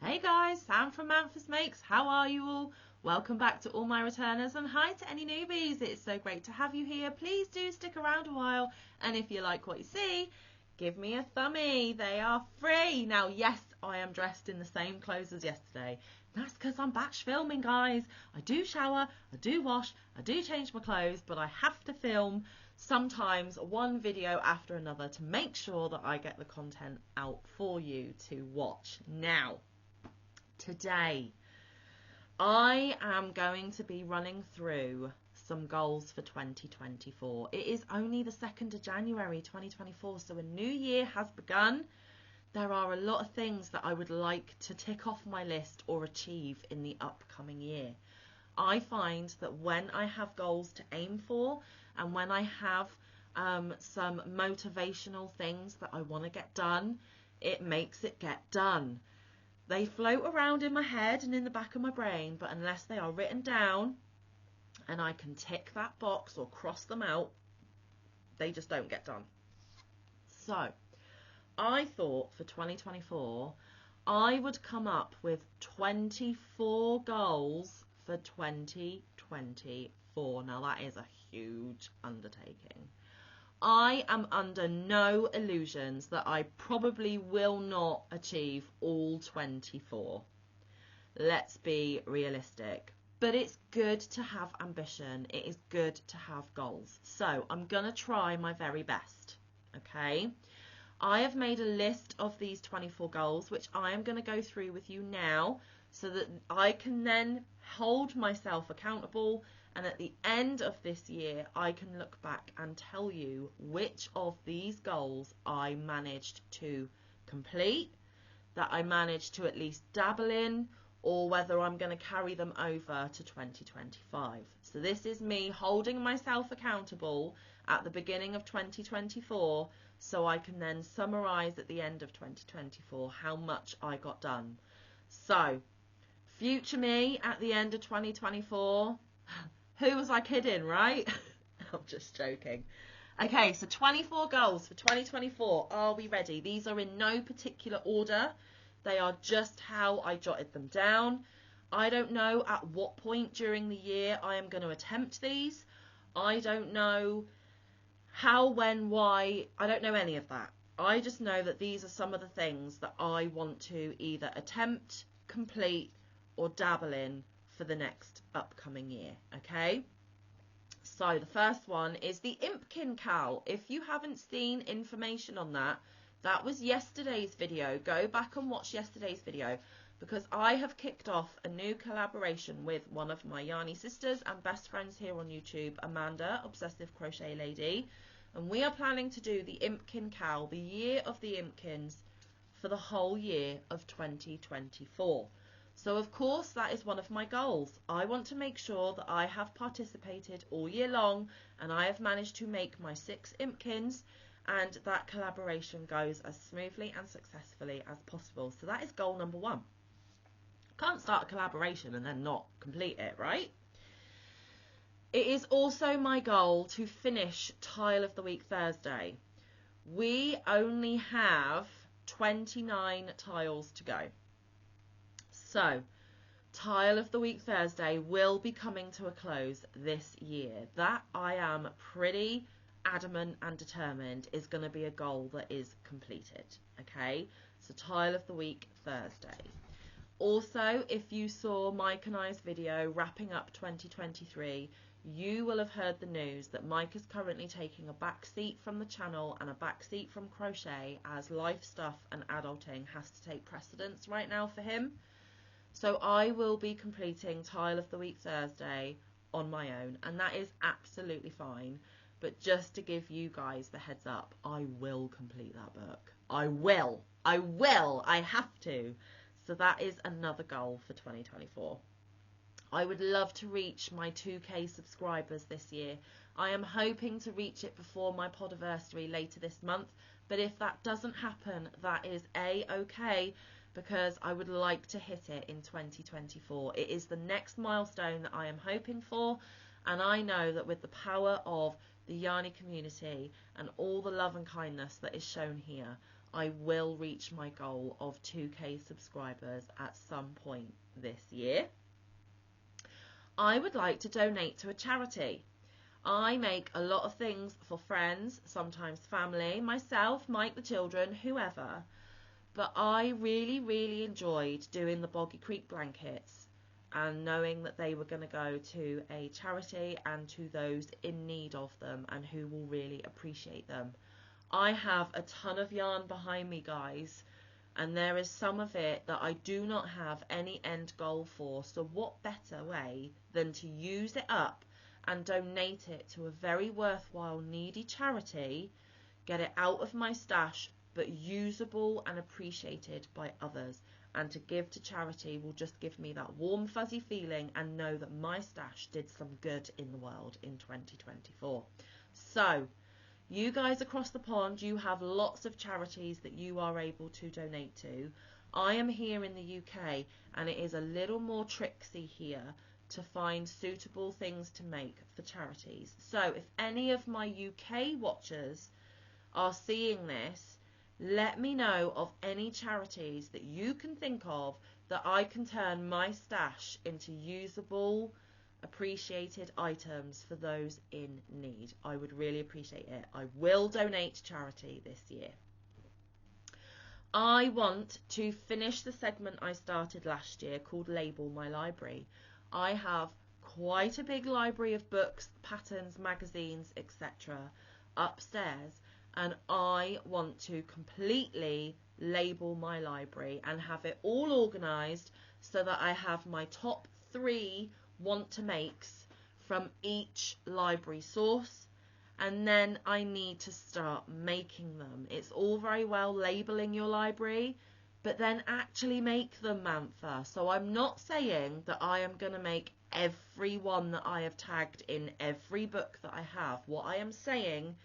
Hey guys, Sam from Manfa Makes. How are you all? Welcome back to all my returners, and hi to any newbies. It's so great to have you here. Please do stick around a while, and if you like what you see, give me a thumbie. They are free. Now, yes, I am dressed in the same clothes as yesterday. That's because I'm batch filming, guys. I do shower, I do wash, I do change my clothes, but I have to film sometimes one video after another to make sure that I get the content out for you to watch. Now, today, I am going to be running through some goals for 2024. It is only the 2nd of January 2024, so a new year has begun. There are a lot of things that I would like to tick off my list or achieve in the upcoming year. I find that when I have goals to aim for and when I have some motivational things that I want to get done, it makes it get done. They float around in my head and in the back of my brain, but unless they are written down and I can tick that box or cross them out, they just don't get done. So, I thought for 2024, I would come up with 24 goals for 2024. Now, that is a huge undertaking. I am under no illusions that I probably will not achieve all 24. Let's be realistic. But it's good to have ambition. It is good to have goals. So I'm going to try my very best. Okay? I have made a list of these 24 goals, which I am going to go through with you now so that I can then hold myself accountable, and at the end of this year I can look back and tell you which of these goals I managed to complete, that I managed to at least dabble in, or whether I'm going to carry them over to 2025. So this is me holding myself accountable at the beginning of 2024, so I can then summarise at the end of 2024 how much I got done. So, future me at the end of 2024, who was I kidding, right? I'm just joking. Okay, so 24 goals for 2024. Are we ready? These are in no particular order. They are just how I jotted them down. I don't know at what point during the year I am going to attempt these. I don't know how, when, why. I don't know any of that. I just know that these are some of the things that I want to either attempt, complete, or dabble in for the next upcoming year. Okay? So the first one is the Impkin Cal. If you haven't seen information on that, that was yesterday's video. Go back and watch yesterday's video, because I have kicked off a new collaboration with one of my Yarny sisters and best friends here on YouTube, Amanda, Obsessive Crochet Lady, and we are planning to do the Impkin Cal, the year of the Impkins, for the whole year of 2024. So of course that is one of my goals. I want to make sure that I have participated all year long and I have managed to make my 6 Impkins, and that collaboration goes as smoothly and successfully as possible. So that is goal number 1. Can't start a collaboration and then not complete it, right? It is also my goal to finish Tile of the Week Thursday. We only have 29 tiles to go. So, Tile of the Week Thursday will be coming to a close this year. That I am pretty adamant and determined is going to be a goal that is completed. Okay, so Tile of the Week Thursday. Also, if you saw Mike and I's video wrapping up 2023, you will have heard the news that Mike is currently taking a back seat from the channel and a back seat from crochet, as life stuff and adulting has to take precedence right now for him. So I will be completing Tile of the Week Thursday on my own, and that is absolutely fine. But just to give you guys the heads up, I will complete that book. I will. I have to. So that is another goal for 2024. I would love to reach my 2K subscribers this year. I am hoping to reach it before my podiversary later this month, but if that doesn't happen, that is A-okay, because I would like to hit it in 2024. It is the next milestone that I am hoping for, and I know that with the power of the Yarny community and all the love and kindness that is shown here, I will reach my goal of 2k subscribers at some point this year. I would like to donate to a charity. I make a lot of things for friends, sometimes family, myself, Mike the children, whoever. But I really, really enjoyed doing the Boggy Creek blankets and knowing that they were going to go to a charity and to those in need of them and who will really appreciate them. I have a ton of yarn behind me, guys, and there is some of it that I do not have any end goal for. So what better way than to use it up and donate it to a very worthwhile needy charity, get it out of my stash but usable and appreciated by others, and to give to charity will just give me that warm fuzzy feeling and know that my stash did some good in the world in 2024. So you guys across the pond, you have lots of charities that you are able to donate to. I am here in the UK and it is a little more tricksy here to find suitable things to make for charities. So if any of my UK watchers are seeing this, let me know of any charities that you can think of that I can turn my stash into usable, appreciated items for those in need. I would really appreciate it. I will donate to charity this year. I want to finish the segment I started last year called Label My Library. I have quite a big library of books, patterns, magazines, etc. upstairs, and I want to completely label my library and have it all organised so that I have my top 3 want to makes from each library source, and then I need to start making them. It's all very well labelling your library, but then actually make them, Manfa. So I'm not saying that I am going to make every one that I have tagged in every book that I have. What I am saying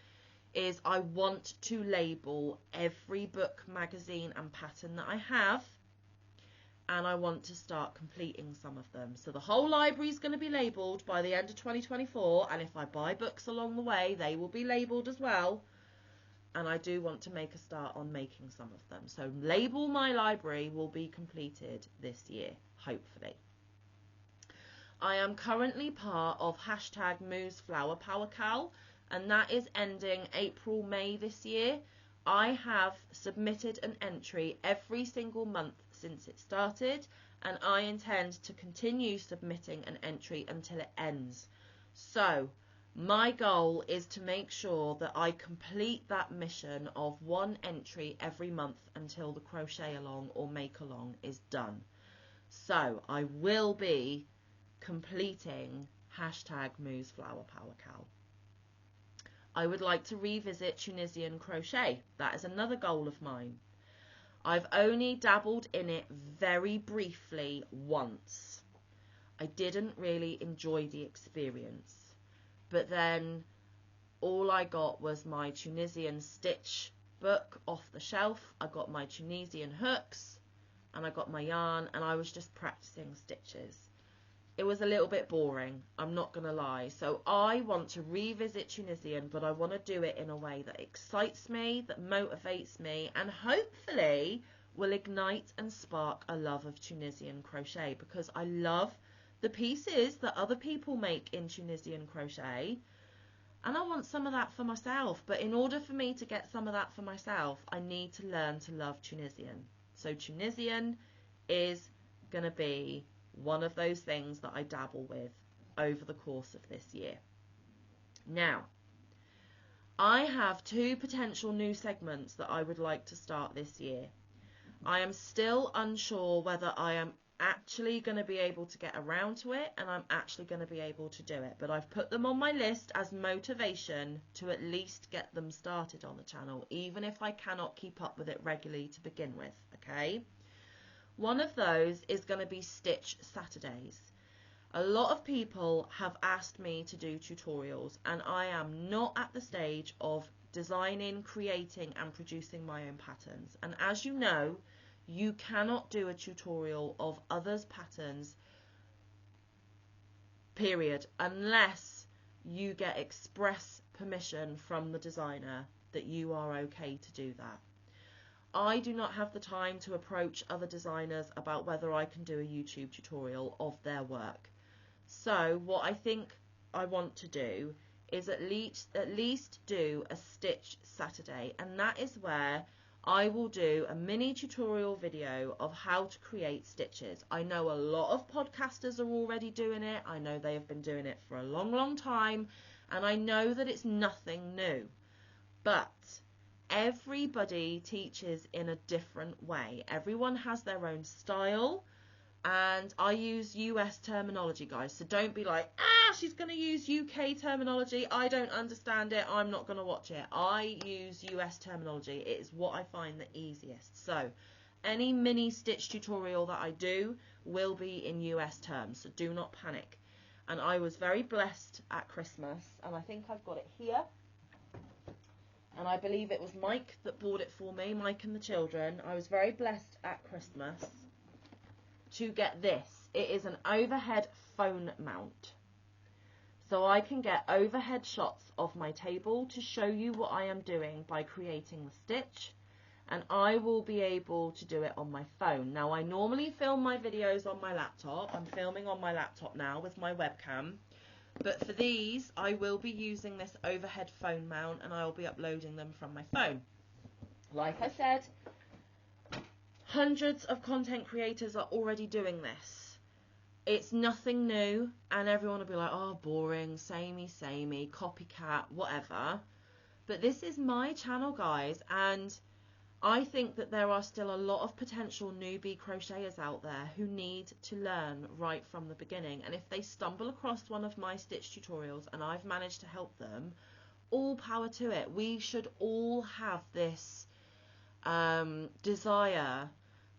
is I want to label every book, magazine and pattern that I have, and I want to start completing some of them. So the whole library is going to be labelled by the end of 2024, and if I buy books along the way, they will be labelled as well. And I do want to make a start on making some of them. So Label My Library will be completed this year, hopefully. I am currently part of hashtag Moo's Flower Power Cal, and that is ending April, May this year. I have submitted an entry every single month since it started, and I intend to continue submitting an entry until it ends. So my goal is to make sure that I complete that mission of 1 entry every month until the crochet along or make along is done. So I will be completing hashtag Moo's Flower Power Cal. I would like to revisit Tunisian crochet. That is another goal of mine. I've only dabbled in it very briefly once. I didn't really enjoy the experience. But then all I got was my Tunisian stitch book off the shelf. I got my Tunisian hooks and I got my yarn, and I was just practicing stitches. It was a little bit boring, I'm not going to lie. So I want to revisit Tunisian, but I want to do it in a way that excites me, that motivates me, and hopefully will ignite and spark a love of Tunisian crochet, because I love the pieces that other people make in Tunisian crochet, and I want some of that for myself. But in order for me to get some of that for myself, I need to learn to love Tunisian. So Tunisian is going to be one of those things that I dabble with over the course of this year. Now, I have 2 potential new segments that I would like to start this year. I am still unsure whether I am actually going to be able to get around to it and I'm actually going to be able to do it, but I've put them on my list as motivation to at least get them started on the channel, even if I cannot keep up with it regularly to begin with, okay? One of those is going to be Stitch Saturdays. A lot of people have asked me to do tutorials, and I am not at the stage of designing, creating and producing my own patterns. And as you know, you cannot do a tutorial of others' patterns, period, unless you get express permission from the designer that you are okay to do that. I do not have the time to approach other designers about whether I can do a YouTube tutorial of their work. So what I think I want to do is at least do a Stitch Saturday, and that is where I will do a mini tutorial video of how to create stitches. I know a lot of podcasters are already doing it. I know they have been doing it for a long time, and I know that it's nothing new. But everybody teaches in a different way. Everyone has their own style, and I use US terminology, guys, so don't be like, she's going to use UK terminology, I don't understand it, I'm not going to watch it. I use US terminology. It is what I find the easiest. So any mini stitch tutorial that I do will be in US terms, so do not panic. And I was very blessed at Christmas, and I think I've got it here, and I believe it was Mike that bought it for me, Mike and the children. I was very blessed at Christmas to get this. It is an overhead phone mount. So I can get overhead shots of my table to show you what I am doing by creating the stitch, and I will be able to do it on my phone. Now, I normally film my videos on my laptop. I'm filming on my laptop now with my webcam, but for these I will be using this overhead phone mount, and I will be uploading them from my phone. Like I said, hundreds of content creators are already doing this. It's nothing new, and everyone will be like, oh, boring, samey, copycat, whatever. But this is my channel, guys, and I think that there are still a lot of potential newbie crocheters out there who need to learn right from the beginning. And if they stumble across one of my stitch tutorials and I've managed to help them, all power to it. We should all have this desire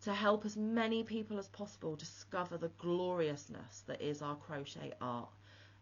to help as many people as possible discover the gloriousness that is our crochet art.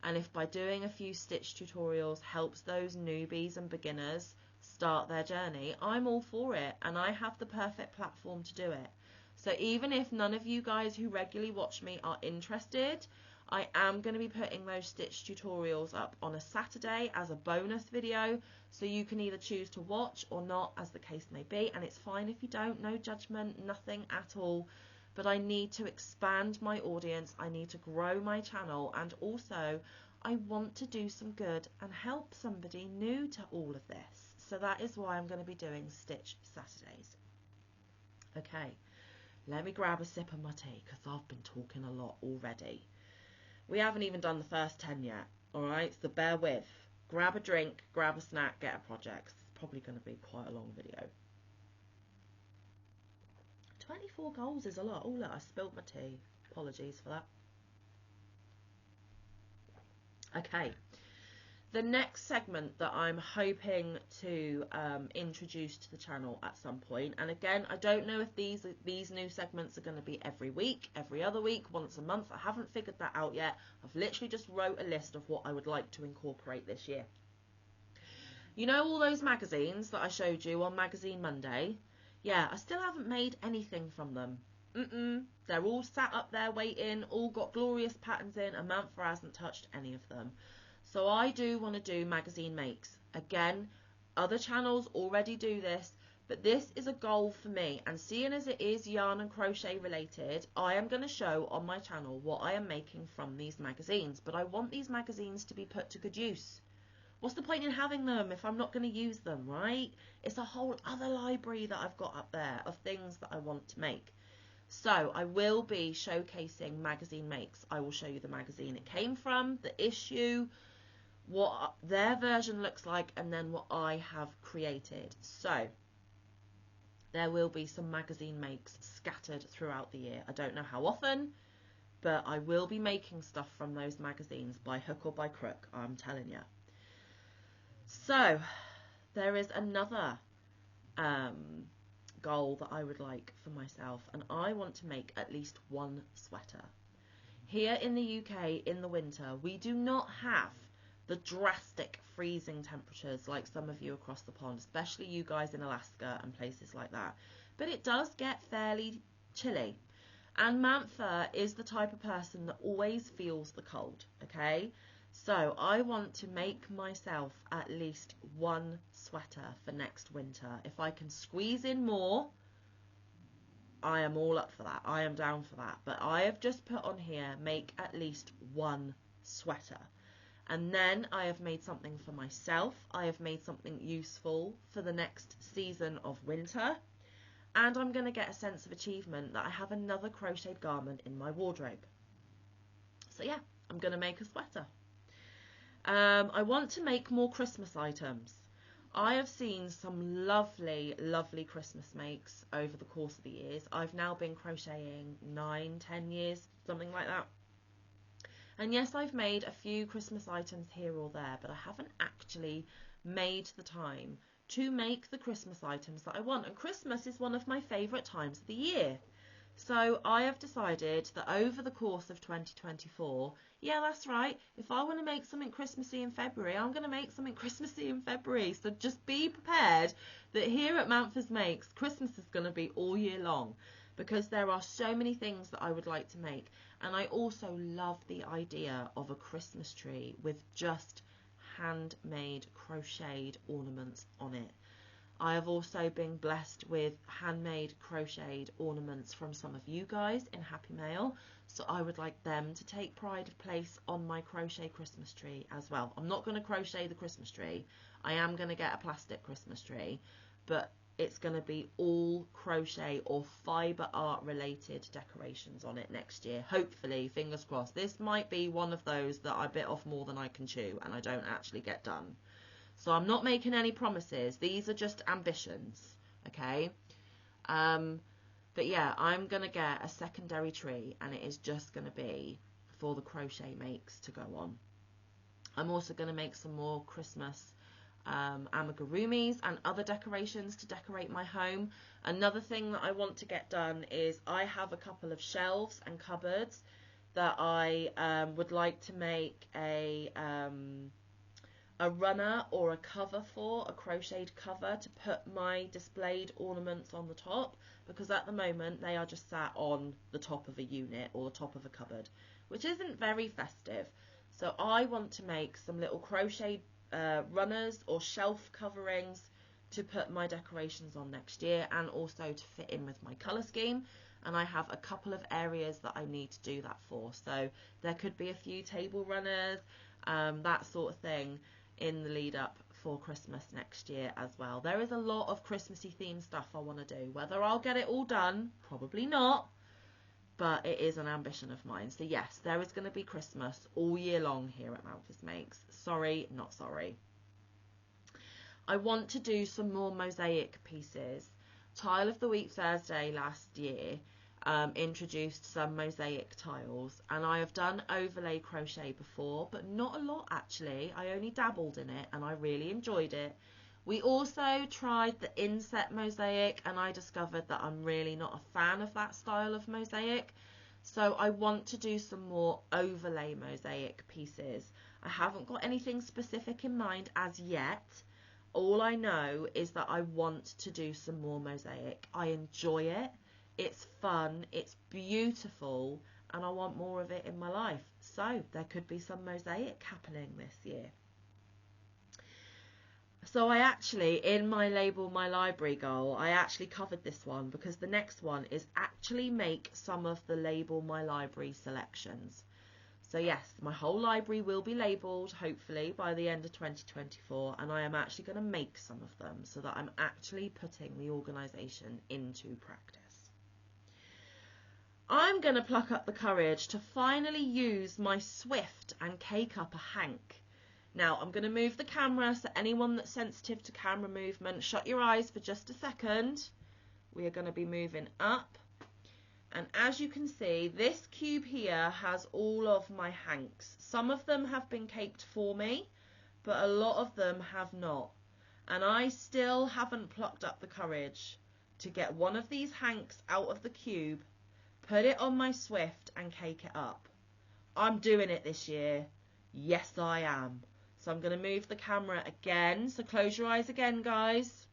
And if by doing a few stitch tutorials helps those newbies and beginners start their journey, I'm all for it, and I have the perfect platform to do it. So even if none of you guys who regularly watch me are interested, I am going to be putting those stitch tutorials up on a Saturday as a bonus video, so you can either choose to watch or not, as the case may be, and it's fine if you don't, no judgment, nothing at all. But I need to expand my audience, I need to grow my channel, and also I want to do some good and help somebody new to all of this. So that is why I'm going to be doing Stitch Saturdays. Okay, let me grab a sip of my tea because I've been talking a lot already. We haven't even done the first 10 yet, alright, so bear with. Grab a drink, grab a snack, get a project. It's probably going to be quite a long video. 24 goals is a lot. Oh look, I spilt my tea. Apologies for that. Okay, the next segment that I'm hoping to introduce to the channel at some point, and again, I don't know if these new segments are going to be every week, every other week, once a month. I haven't figured that out yet. I've literally just wrote a list of what I would like to incorporate this year. You know all those magazines that I showed you on Magazine Monday? Yeah, I still haven't made anything from them. They're all sat up there waiting, all got glorious patterns in, and Manfa hasn't touched any of them. So I do want to do magazine makes. Again, other channels already do this, but this is a goal for me. And seeing as it is yarn and crochet related, I am going to show on my channel what I am making from these magazines. But I want these magazines to be put to good use. What's the point in having them if I'm not going to use them, right? It's a whole other library that I've got up there of things that I want to make. So I will be showcasing magazine makes. I will show you the magazine it came from, the issue, what their version looks like, and then what I have created. So there will be some magazine makes scattered throughout the year. I don't know how often, but I will be making stuff from those magazines by hook or by crook, I'm telling you. So there is another goal that I would like for myself, and I want to make at least one sweater. Here in the UK in the winter, we do not have the drastic freezing temperatures like some of you across the pond, especially you guys in Alaska and places like that, but it does get fairly chilly, and Manfa is the type of person that always feels the cold, okay? So I want to make myself at least one sweater for next winter. If I can squeeze in more, I am all up for that. I am down for that. But I have just put on here, make at least one sweater. And then I have made something for myself. I have made something useful for the next season of winter. And I'm going to get a sense of achievement that I have another crocheted garment in my wardrobe. So yeah, I'm going to make a sweater. I want to make more Christmas items. I have seen some lovely, lovely Christmas makes over the course of the years. I've now been crocheting 9-10 years, something like that. And yes, I've made a few Christmas items here or there, but I haven't actually made the time to make the Christmas items that I want. And Christmas is one of my favourite times of the year. So I have decided that over the course of 2024, yeah, that's right, if I want to make something Christmassy in February, I'm going to make something Christmassy in February. So just be prepared that here at Manfa's Makes, Christmas is going to be all year long, because there are so many things that I would like to make. And I also love the idea of a Christmas tree with just handmade crocheted ornaments on it. I have also been blessed with handmade crocheted ornaments from some of you guys in Happy Mail, so I would like them to take pride of place on my crochet Christmas tree as well. I'm not going to crochet the Christmas tree. I am going to get a plastic Christmas tree, but it's going to be all crochet or fibre art related decorations on it next year. Hopefully, fingers crossed. This might be one of those that I bit off more than I can chew and I don't actually get done. So I'm not making any promises. These are just ambitions, okay? But yeah, I'm going to get a secondary tree, and it is just going to be for the crochet makes to go on. I'm also going to make some more Christmas amigurumis and other decorations to decorate my home. Another thing that I want to get done is I have a couple of shelves and cupboards that I would like to make a runner or a cover for, a crocheted cover to put my displayed ornaments on the top, because at the moment they are just sat on the top of a unit or the top of a cupboard, which isn't very festive. So I want to make some little crocheted runners or shelf coverings to put my decorations on next year, and also to fit in with my colour scheme. And I have a couple of areas that I need to do that for. So there could be a few table runners, that sort of thing, in the lead up for Christmas next year as well. There is a lot of Christmassy themed stuff I want to do. Whether I'll get it all done, probably not, but it is an ambition of mine. So yes, there is going to be Christmas all year long here at Manfa's Makes. Sorry, not sorry. I want to do some more mosaic pieces. Tile of the Week Thursday last year introduced some mosaic tiles, and I have done overlay crochet before, but not a lot actually. I only dabbled in it and I really enjoyed it. We also tried the inset mosaic, and I discovered that I'm really not a fan of that style of mosaic. So I want to do some more overlay mosaic pieces. I haven't got anything specific in mind as yet. All I know is that I want to do some more mosaic. I enjoy it. It's fun, it's beautiful, and I want more of it in my life. So there could be some mosaic happening this year. So I actually, in my Label My Library goal, I actually covered this one, because the next one is actually make some of the Label My Library selections. So yes, my whole library will be labelled, hopefully, by the end of 2024, and I am actually going to make some of them so that I'm actually putting the organisation into practice. I'm going to pluck up the courage to finally use my Swift and cake up a hank. Now, I'm going to move the camera, so anyone that's sensitive to camera movement, shut your eyes for just a second. We are going to be moving up. And as you can see, this cube here has all of my hanks. Some of them have been caked for me, but a lot of them have not. And I still haven't plucked up the courage to get one of these hanks out of the cube, put it on my Swift and cake it up. I'm doing it this year. Yes, I am. So I'm going to move the camera again. So close your eyes again, guys.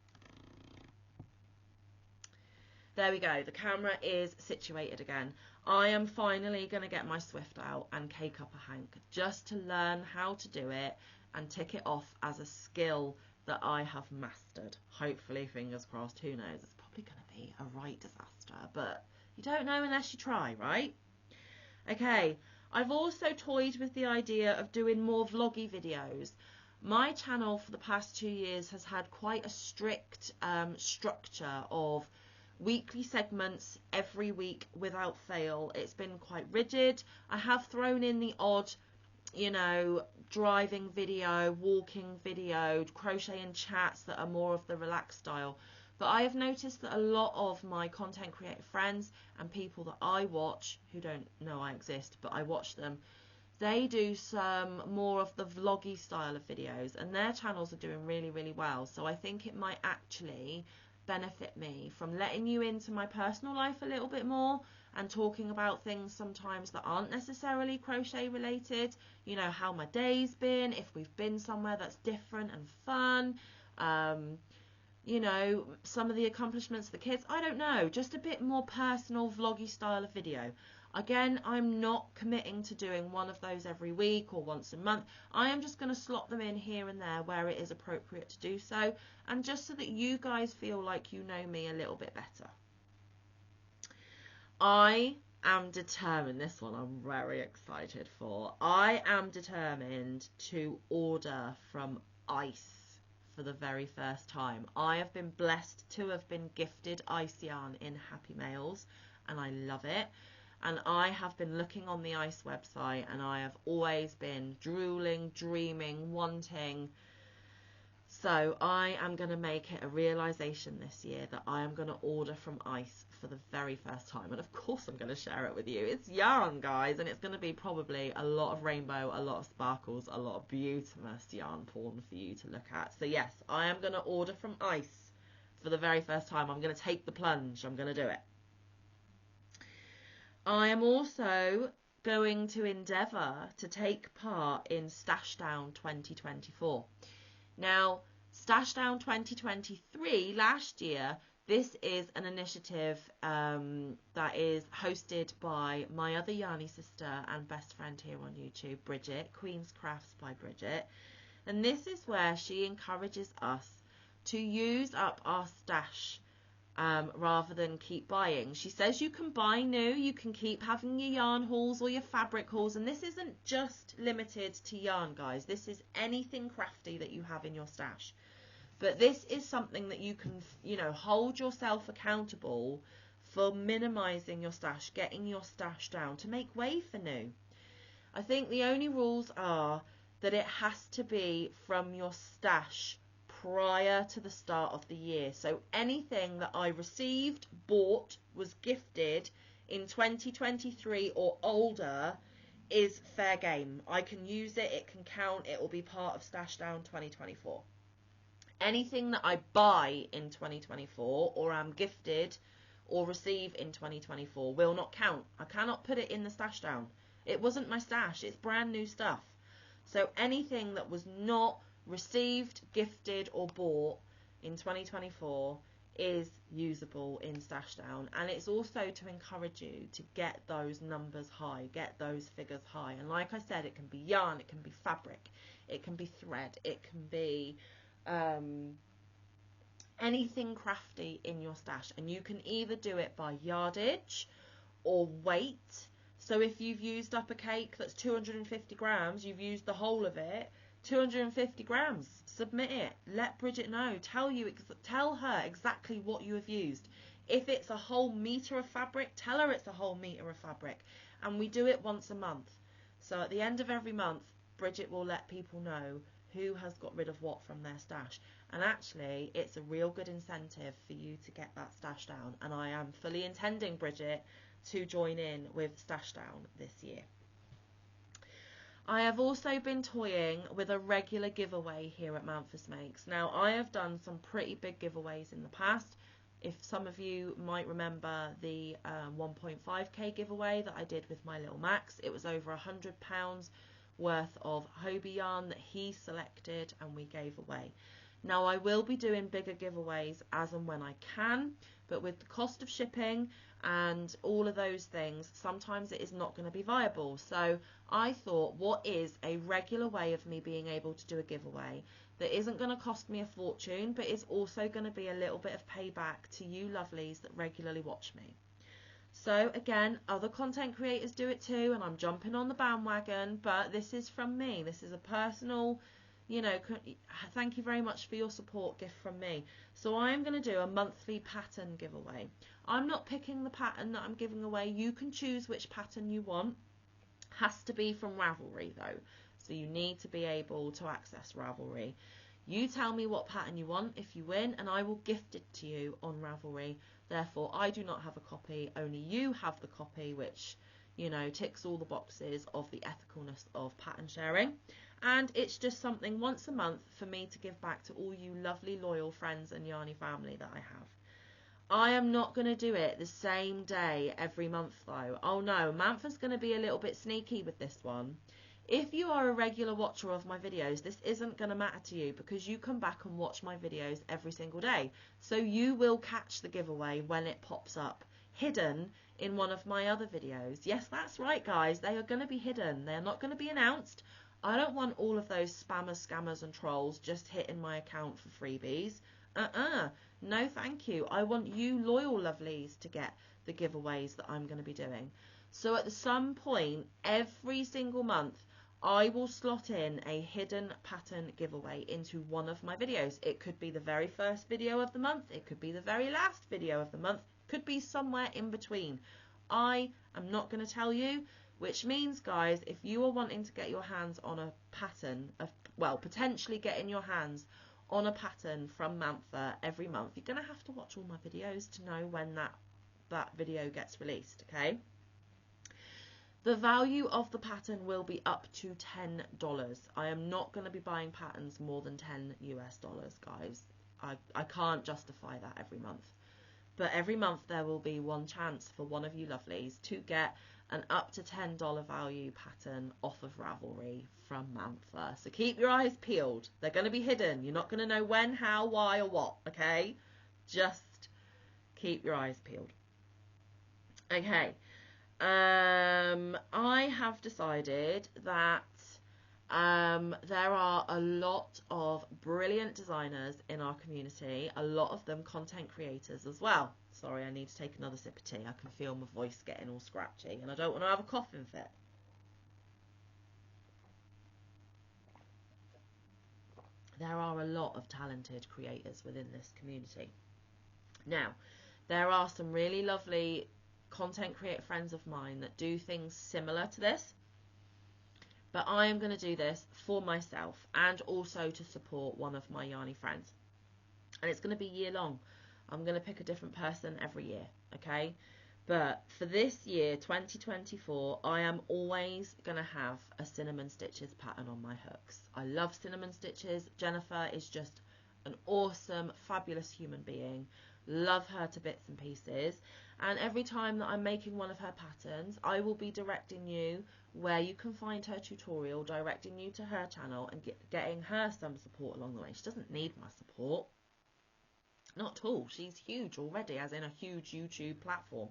There we go. The camera is situated again. I am finally going to get my Swift out and cake up a hank just to learn how to do it and tick it off as a skill that I have mastered. Hopefully, fingers crossed, who knows, it's probably going to be a right disaster, but you don't know unless you try, right? Okay, I've also toyed with the idea of doing more vloggy videos. My channel for the past 2 years has had quite a strict structure of weekly segments every week without fail. It's been quite rigid. I have thrown in the odd, you know, driving video, walking video, crochet and chats that are more of the relaxed style. But I have noticed that a lot of my content creator friends and people that I watch, who don't know I exist, but I watch them, they do some more of the vloggy style of videos, and their channels are doing really, really well. So I think it might actually benefit me from letting you into my personal life a little bit more and talking about things sometimes that aren't necessarily crochet related. You know, how my day's been, if we've been somewhere that's different and fun, you know, some of the accomplishments of the kids. I don't know, just a bit more personal vloggy style of video. Again, I'm not committing to doing one of those every week or once a month. I am just going to slot them in here and there where it is appropriate to do so, and just so that you guys feel like you know me a little bit better. I am determined, this one I'm very excited for. I am determined to order from Ice for the very first time. I have been blessed to have been gifted ice yarn in Happy Mails, and I love it. And I have been looking on the Ice website, and I have always been drooling, dreaming, wanting. So I am going to make it a realisation this year that I am going to order from Ice for the very first time. And of course I'm going to share it with you. It's yarn, guys, and it's going to be probably a lot of rainbow, a lot of sparkles, a lot of beautiful yarn porn for you to look at. So yes, I am going to order from Ice for the very first time. I'm going to take the plunge. I'm going to do it. I am also going to endeavour to take part in Stashdown 2024. Now, Stashdown 2023, last year, this is an initiative that is hosted by my other yarny sister and best friend here on YouTube, Bridget, Queen's Crafts by Bridget. And this is where she encourages us to use up our stash rather than keep buying. She says you can buy new, you can keep having your yarn hauls or your fabric hauls, and this isn't just limited to yarn, guys. This is anything crafty that you have in your stash. But this is something that you can, you know, hold yourself accountable for minimizing your stash, getting your stash down to make way for new. I think the only rules are that it has to be from your stash prior to the start of the year. So anything that I received, bought, was gifted in 2023 or older is fair game. I can use it, it can count, it will be part of Stashdown 2024. Anything that I buy in 2024 or am gifted or receive in 2024 will not count. I cannot put it in the Stashdown. It wasn't my stash, it's brand new stuff. So anything that was not received, gifted or bought in 2024 is usable in Stashdown, and it's also to encourage you to get those numbers high, get those figures high. And like I said, it can be yarn, it can be fabric, it can be thread, it can be anything crafty in your stash, and you can either do it by yardage or weight. So if you've used up a cake that's 250 grams, you've used the whole of it, 250 grams, submit it, let Bridget know, tell her exactly what you have used. If it's a whole metre of fabric, tell her it's a whole metre of fabric. And we do it once a month. So at the end of every month, Bridget will let people know who has got rid of what from their stash. And actually, it's a real good incentive for you to get that stash down. And I am fully intending, Bridget, to join in with Stashdown this year. I have also been toying with a regular giveaway here at Manfa Makes. Now, I have done some pretty big giveaways in the past. If some of you might remember the 1.5k giveaway that I did with my little Max, it was over £100 worth of Hobie yarn that he selected and we gave away. Now, I will be doing bigger giveaways as and when I can, but with the cost of shipping and all of those things, sometimes it is not going to be viable. So I thought, what is a regular way of me being able to do a giveaway that isn't going to cost me a fortune, but is also going to be a little bit of payback to you lovelies that regularly watch me? So again, other content creators do it too, and I'm jumping on the bandwagon, but this is from me. This is a personal, you know, thank you very much for your support gift from me. So I'm going to do a monthly pattern giveaway. I'm not picking the pattern that I'm giving away. You can choose which pattern you want. Has to be from Ravelry though. So you need to be able to access Ravelry. You tell me what pattern you want if you win, and I will gift it to you on Ravelry. Therefore, I do not have a copy, only you have the copy, which, you know, ticks all the boxes of the ethicalness of pattern sharing. And it's just something once a month for me to give back to all you lovely, loyal friends and Yarny family that I have. I am not going to do it the same day every month though. Oh no, Manfa's going to be a little bit sneaky with this one. If you are a regular watcher of my videos, this isn't going to matter to you because you come back and watch my videos every single day. So you will catch the giveaway when it pops up, hidden in one of my other videos. Yes, that's right, guys. They are going to be hidden. They're not going to be announced. I don't want all of those spammers, scammers and trolls just hitting my account for freebies. No, thank you. I want you loyal lovelies to get the giveaways that I'm going to be doing. So at some point every single month, I will slot in a hidden pattern giveaway into one of my videos. It could be the very first video of the month. It could be the very last video of the month. It could be somewhere in between. I am not going to tell you, which means, guys, if you are wanting to get your hands on a pattern, well, potentially getting your hands on a pattern from Manfa every month, you're going to have to watch all my videos to know when that video gets released, okay? The value of the pattern will be up to $10. I am not going to be buying patterns more than $10 US, guys. I can't justify that every month. But every month there will be one chance for one of you lovelies to get an up to $10 value pattern off of Ravelry from Manfa. So keep your eyes peeled. They're going to be hidden. You're not going to know when, how, why, or what, okay? Just keep your eyes peeled. Okay. I have decided that there are a lot of brilliant designers in our community, a lot of them content creators as well. Sorry, I need to take another sip of tea. I can feel my voice getting all scratchy and I don't want to have a coughing fit. There are a lot of talented creators within this community. Now, there are some really lovely content creator friends of mine that do things similar to this, but I am going to do this for myself and also to support one of my Yarny friends, and it's going to be year long. I'm going to pick a different person every year, okay? But for this year, 2024, I am always going to have a Cinnamon Stitches pattern on my hooks. I love Cinnamon Stitches. Jennifer is just an awesome, fabulous human being. Love her to bits and pieces. And every time that I'm making one of her patterns, I will be directing you where you can find her tutorial, directing you to her channel and getting her some support along the way. She doesn't need my support. Not at all. She's huge already, as in a huge YouTube platform.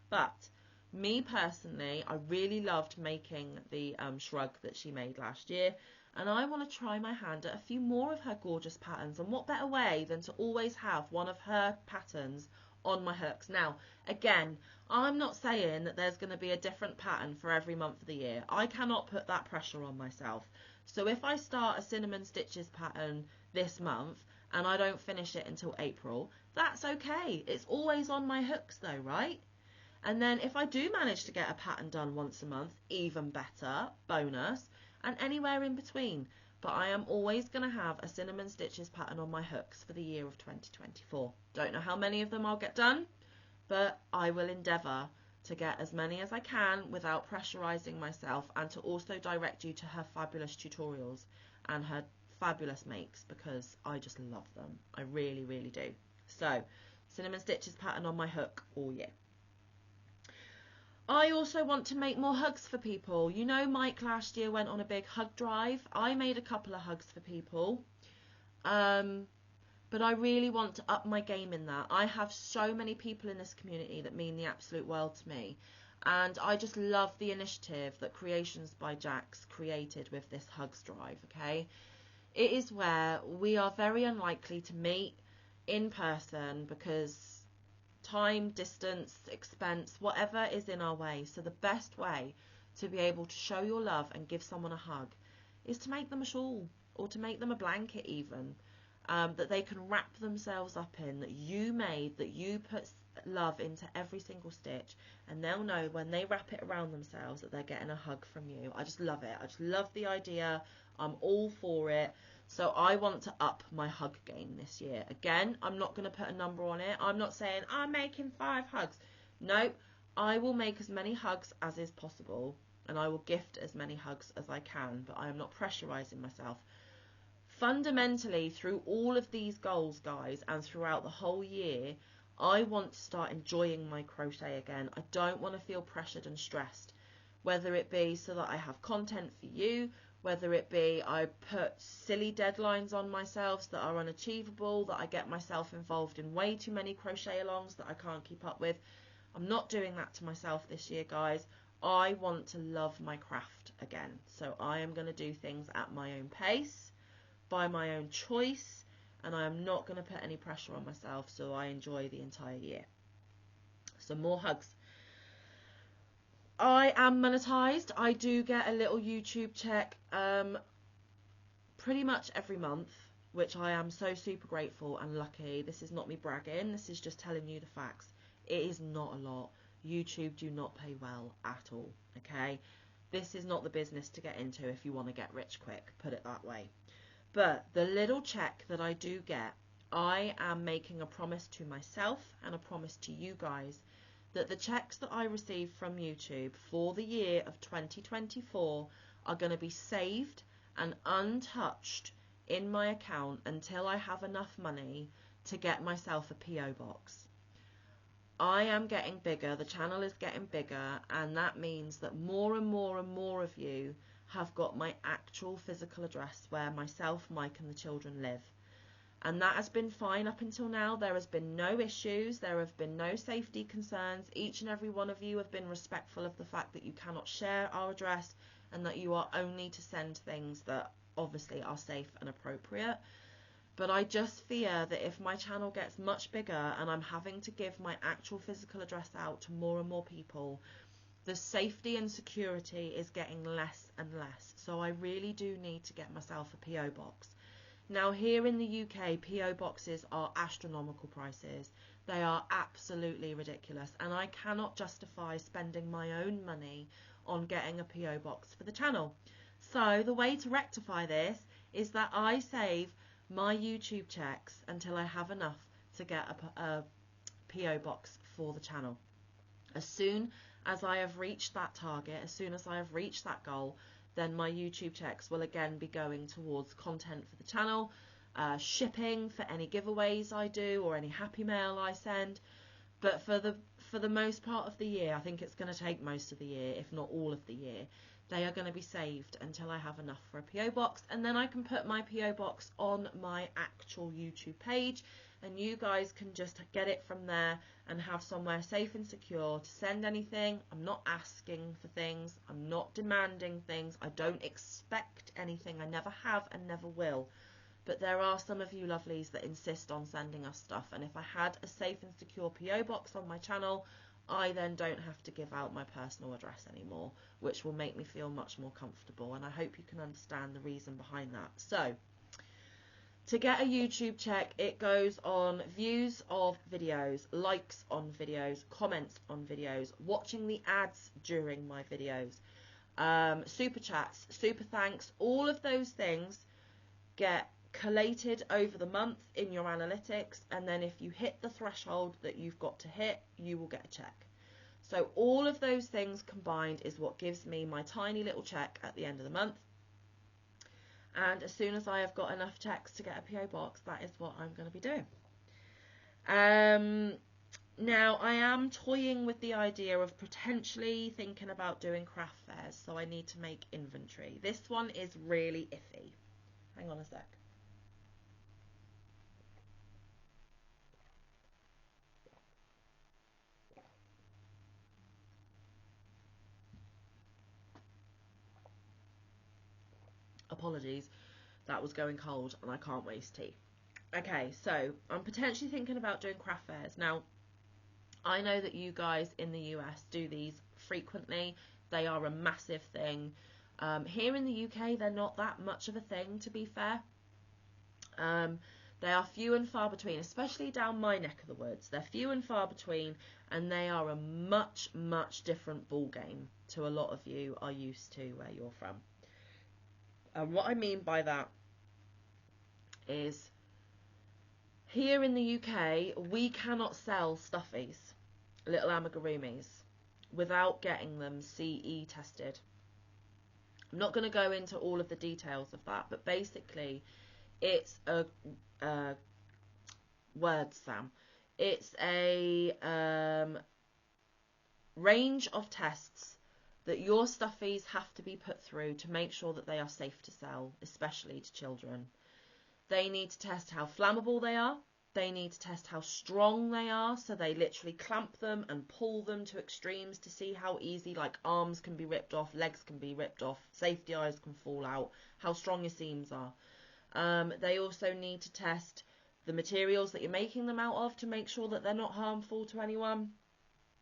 But me personally, I really loved making the shrug that she made last year. And I want to try my hand at a few more of her gorgeous patterns. And what better way than to always have one of her patterns on my hooks. Now, again, I'm not saying that there's going to be a different pattern for every month of the year. I cannot put that pressure on myself. So if I start a Cinnamon Stitches pattern this month and I don't finish it until April, that's okay. It's always on my hooks though, right? And then if I do manage to get a pattern done once a month, even better, bonus, and anywhere in between. But I am always going to have a Cinnamon Stitches pattern on my hooks for the year of 2024. Don't know how many of them I'll get done, but I will endeavour to get as many as I can without pressurising myself, and to also direct you to her fabulous tutorials and her fabulous makes, because I just love them. I really, really do. So, Cinnamon Stitches pattern on my hook all year. I also want to make more hugs for people. You know, Mike last year went on a big hug drive. I made a couple of hugs for people. But But I really want to up my game in that. I have so many people in this community that mean the absolute world to me. And I just love the initiative that Creations by Jax created with this Hugs Drive, okay? It is where we are very unlikely to meet in person because time, distance, expense, whatever is in our way. So the best way to be able to show your love and give someone a hug is to make them a shawl, or to make them a blanket even, that they can wrap themselves up in, that you made, that you put love into every single stitch, and they'll know when they wrap it around themselves that they're getting a hug from you. I just love it. I just love the idea. I'm all for it. So I want to up my hug game this year. Again, I'm not going to put a number on it. I'm not saying I'm making 5 hugs. No, I will make as many hugs as is possible, and I will gift as many hugs as I can, but I am not pressurizing myself. Fundamentally, through all of these goals, guys, and throughout the whole year, I want to start enjoying my crochet again. I don't want to feel pressured and stressed, whether it be so that I have content for you, whether it be I put silly deadlines on myself that are unachievable, that I get myself involved in way too many crochet alongs that I can't keep up with. I'm not doing that to myself this year, guys. I want to love my craft again. So I am going to do things at my own pace, by my own choice, and I am not going to put any pressure on myself, so I enjoy the entire year. So more hugs. I am monetized. I do get a little YouTube check pretty much every month, which I am so super grateful and lucky. This is not me bragging, this is just telling you the facts. It is not a lot. YouTube do not pay well at all, okay? This is not the business to get into if you want to get rich quick, put it that way. But the little check that I do get, I am making a promise to myself and a promise to you guys that the checks that I receive from YouTube for the year of 2024 are going to be saved and untouched in my account until I have enough money to get myself a PO box. I am getting bigger, the channel is getting bigger, and that means that more and more and more of you have got my actual physical address where myself, Mike and the children live. And that has been fine up until now. There has been no issues, there have been no safety concerns. Each and every one of you have been respectful of the fact that you cannot share our address and that you are only to send things that obviously are safe and appropriate. But I just fear that if my channel gets much bigger and I'm having to give my actual physical address out to more and more people, the safety and security is getting less and less. So I really do need to get myself a PO box. Now here in the UK, PO boxes are astronomical prices. They are absolutely ridiculous, and I cannot justify spending my own money on getting a PO box for the channel. So the way to rectify this is that I save my YouTube checks until I have enough to get a PO box for the channel. As soon as I have reached that target, as soon as I have reached that goal, then my YouTube checks will again be going towards content for the channel, shipping for any giveaways I do or any happy mail I send. But for the most part of the year, I think it's going to take most of the year, if not all of the year, they are going to be saved until I have enough for a PO box, and then I can put my PO box on my actual YouTube page, and you guys can just get it from there and have somewhere safe and secure to send anything. I'm not asking for things, I'm not demanding things, I don't expect anything, I never have and never will. But there are some of you lovelies that insist on sending us stuff, and if I had a safe and secure PO box on my channel, I then don't have to give out my personal address anymore, which will make me feel much more comfortable, and I hope you can understand the reason behind that. So, to get a YouTube check, it goes on views of videos, likes on videos, comments on videos, watching the ads during my videos, super chats, super thanks, all of those things get collated over the month in your analytics, and then if you hit the threshold that you've got to hit, you will get a check. So all of those things combined is what gives me my tiny little check at the end of the month. And as soon as I have got enough checks to get a PO box, that is what I'm going to be doing. Now, I am toying with the idea of potentially thinking about doing craft fairs, so I need to make inventory. This one is really iffy. Hang on a sec. Apologies, that was going cold and I can't waste tea. Okay, so I'm potentially thinking about doing craft fairs. Now, I know that you guys in the US do these frequently. They are a massive thing. Here in the UK, they're not that much of a thing, to be fair. They are few and far between, especially down my neck of the woods. They're few and far between, and they are a much, much different ball game to a lot of you are used to where you're from. And what I mean by that is, here in the UK, we cannot sell stuffies, little amigurumis, without getting them CE tested. I'm not going to go into all of the details of that, but basically it's a word, Sam. It's a range of tests that your stuffies have to be put through to make sure that they are safe to sell, especially to children. They need to test how flammable they are. They need to test how strong they are, so they literally clamp them and pull them to extremes to see how easy, like, arms can be ripped off, legs can be ripped off, safety eyes can fall out, how strong your seams are. They also need to test the materials that you're making them out of to make sure that they're not harmful to anyone.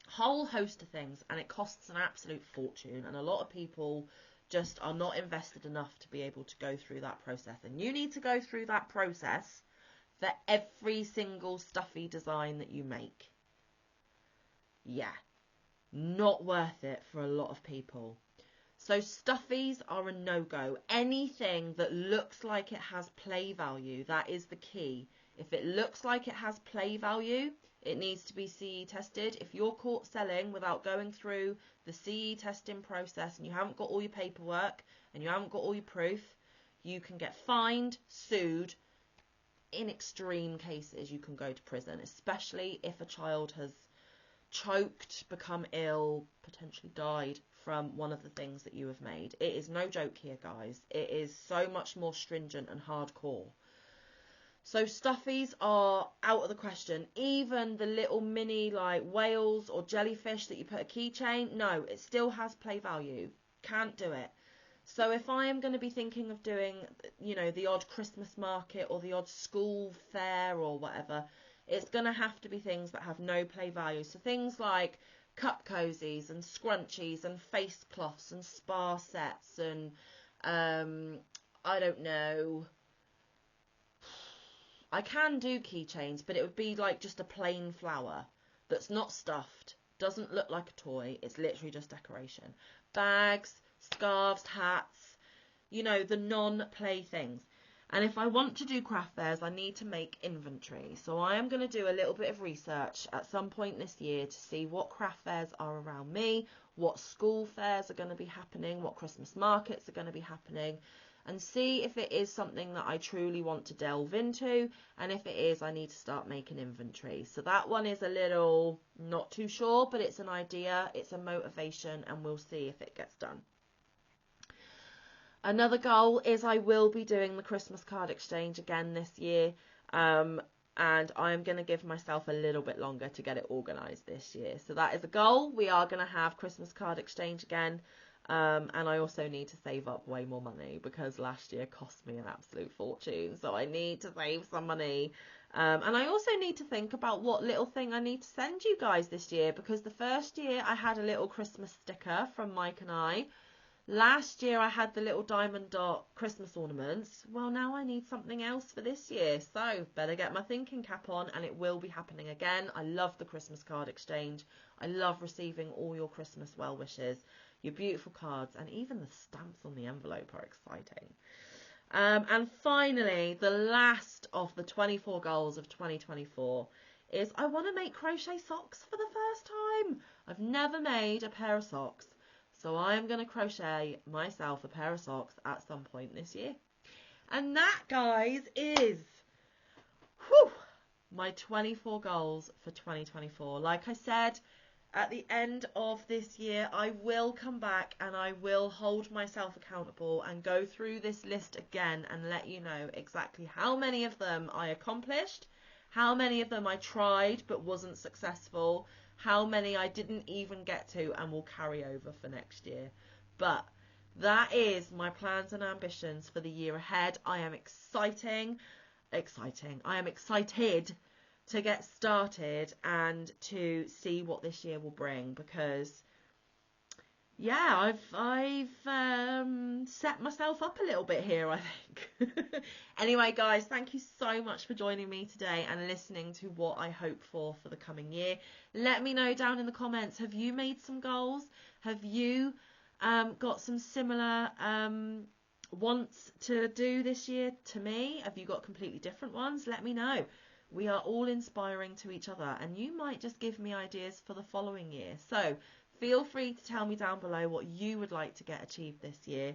Whole host of things, and it costs an absolute fortune, and a lot of people just are not invested enough to be able to go through that process. And you need to go through that process for every single stuffy design that you make. Yeah, not worth it for a lot of people. So stuffies are a no-go. Anything that looks like it has play value, that is the key. If it looks like it has play value, it needs to be CE tested. If you're caught selling without going through the CE testing process and you haven't got all your paperwork and you haven't got all your proof, you can get fined, sued. In extreme cases, you can go to prison, especially if a child has choked, become ill, potentially died from one of the things that you have made. It is no joke here, guys. It is so much more stringent and hardcore. So stuffies are out of the question. Even the little mini like whales or jellyfish that you put a keychain, no, it still has play value. Can't do it. So if I am going to be thinking of doing, you know, the odd Christmas market or the odd school fair or whatever, it's going to have to be things that have no play value. So things like cup cozies and scrunchies and face cloths and spa sets and, I don't know, I can do keychains, but it would be like just a plain flower that's not stuffed, doesn't look like a toy, it's literally just decoration. Bags, scarves, hats, you know, the non-play things. And if I want to do craft fairs, I need to make inventory. So I am going to do a little bit of research at some point this year to see what craft fairs are around me, what school fairs are going to be happening, what Christmas markets are going to be happening, and see if it is something that I truly want to delve into, and if it is, I need to start making inventory. So that one is a little not too sure, but it's an idea, it's a motivation, and we'll see if it gets done. Another goal is I will be doing the Christmas card exchange again this year, and I'm going to give myself a little bit longer to get it organised this year. So that is a goal. We are going to have Christmas card exchange again. And I also need to save up way more money because last year cost me an absolute fortune. So I need to save some money. And I also need to think about what little thing I need to send you guys this year, because the first year I had a little Christmas sticker from Mike and I. Last year I had the little diamond dot Christmas ornaments. Well, now I need something else for this year. So better get my thinking cap on, and it will be happening again. I love the Christmas card exchange. I love receiving all your Christmas well wishes, your beautiful cards, and even the stamps on the envelope are exciting. And finally, the last of the 24 goals of 2024 is I want to make crochet socks for the first time. I've never made a pair of socks, so I am going to crochet myself a pair of socks at some point this year. And that, guys, is my 24 goals for 2024. Like I said, at the end of this year, I will come back and I will hold myself accountable and go through this list again and let you know exactly how many of them I accomplished, how many of them I tried but wasn't successful, how many I didn't even get to and will carry over for next year. But that is my plans and ambitions for the year ahead. I am I am excited to get started and to see what this year will bring, because yeah, I've set myself up a little bit here, I think. Anyway, guys, thank you so much for joining me today and listening to what I hope for the coming year. Let me know down in the comments, have you made some goals? Have you got some similar wants to do this year to me? Have you got completely different ones? Let me know. We are all inspiring to each other, and you might just give me ideas for the following year. So feel free to tell me down below what you would like to get achieved this year.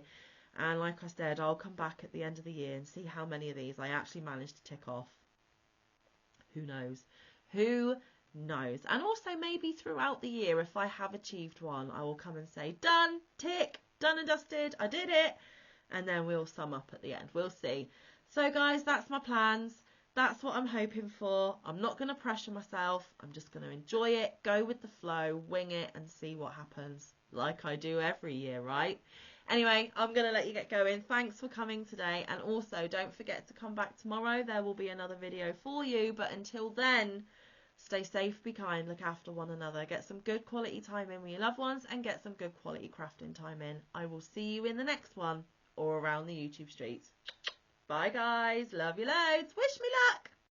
And like I said, I'll come back at the end of the year and see how many of these I actually managed to tick off. Who knows? Who knows? And also maybe throughout the year, if I have achieved one, I will come and say, done, tick, done and dusted, I did it. And then we'll sum up at the end. We'll see. So guys, that's my plans. That's what I'm hoping for. I'm not going to pressure myself. I'm just going to enjoy it, go with the flow, wing it, and see what happens, like I do every year, right? Anyway, I'm going to let you get going. Thanks for coming today. And also, don't forget to come back tomorrow. There will be another video for you. But until then, stay safe, be kind, look after one another. Get some good quality time in with your loved ones and get some good quality crafting time in. I will see you in the next one or around the YouTube streets. Bye guys, love you loads, wish me luck.